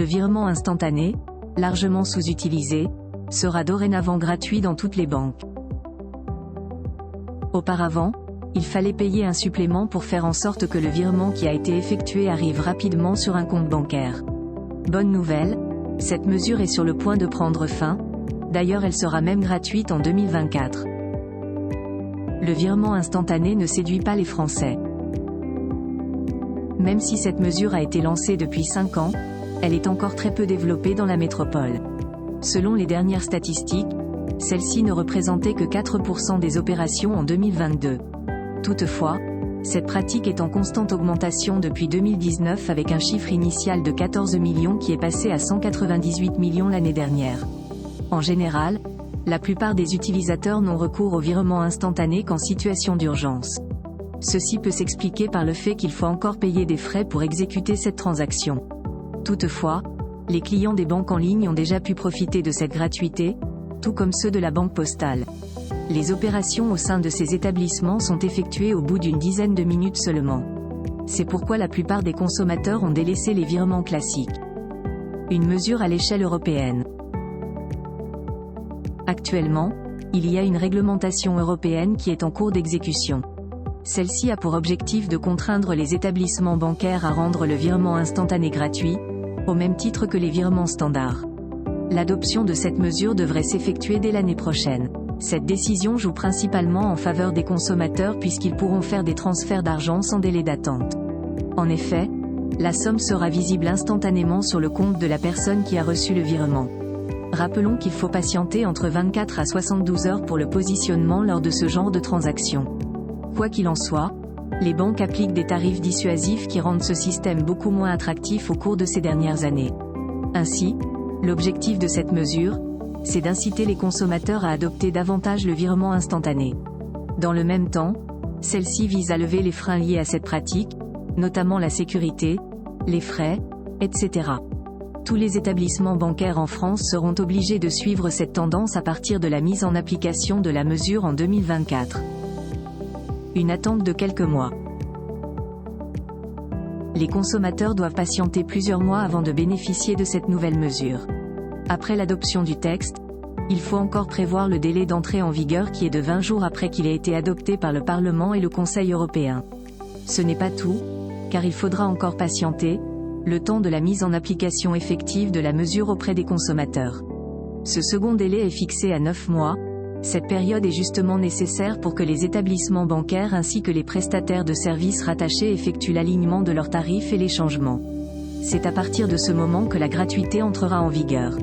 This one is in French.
Le virement instantané, largement sous-utilisé, sera dorénavant gratuit dans toutes les banques. Auparavant, il fallait payer un supplément pour faire en sorte que le virement qui a été effectué arrive rapidement sur un compte bancaire. Bonne nouvelle, cette mesure est sur le point de prendre fin, d'ailleurs elle sera même gratuite en 2024. Le virement instantané ne séduit pas les Français. Même si cette mesure a été lancée depuis 5 ans, elle est encore très peu développée dans la métropole. Selon les dernières statistiques, celle-ci ne représentait que 4% des opérations en 2022. Toutefois, cette pratique est en constante augmentation depuis 2019 avec un chiffre initial de 14 millions qui est passé à 198 millions l'année dernière. En général, la plupart des utilisateurs n'ont recours au virement instantané qu'en situation d'urgence. Ceci peut s'expliquer par le fait qu'il faut encore payer des frais pour exécuter cette transaction. Toutefois, les clients des banques en ligne ont déjà pu profiter de cette gratuité, tout comme ceux de la banque postale. Les opérations au sein de ces établissements sont effectuées au bout d'une dizaine de minutes seulement. C'est pourquoi la plupart des consommateurs ont délaissé les virements classiques. Une mesure à l'échelle européenne. Actuellement, il y a une réglementation européenne qui est en cours d'exécution. Celle-ci a pour objectif de contraindre les établissements bancaires à rendre le virement instantané gratuit, au même titre que les virements standards. L'adoption de cette mesure devrait s'effectuer dès l'année prochaine. Cette décision joue principalement en faveur des consommateurs puisqu'ils pourront faire des transferts d'argent sans délai d'attente. En effet, la somme sera visible instantanément sur le compte de la personne qui a reçu le virement. Rappelons qu'il faut patienter entre 24 à 72 heures pour le positionnement lors de ce genre de transaction. Quoi qu'il en soit, les banques appliquent des tarifs dissuasifs qui rendent ce système beaucoup moins attractif au cours de ces dernières années. Ainsi, l'objectif de cette mesure, c'est d'inciter les consommateurs à adopter davantage le virement instantané. Dans le même temps, celle-ci vise à lever les freins liés à cette pratique, notamment la sécurité, les frais, etc. Tous les établissements bancaires en France seront obligés de suivre cette tendance à partir de la mise en application de la mesure en 2024. Une attente de quelques mois. Les consommateurs doivent patienter plusieurs mois avant de bénéficier de cette nouvelle mesure. Après l'adoption du texte, il faut encore prévoir le délai d'entrée en vigueur qui est de 20 jours après qu'il ait été adopté par le Parlement et le Conseil européen. Ce n'est pas tout, car il faudra encore patienter, le temps de la mise en application effective de la mesure auprès des consommateurs. Ce second délai est fixé à 9 mois, cette période est justement nécessaire pour que les établissements bancaires ainsi que les prestataires de services rattachés effectuent l'alignement de leurs tarifs et les changements. C'est à partir de ce moment que la gratuité entrera en vigueur.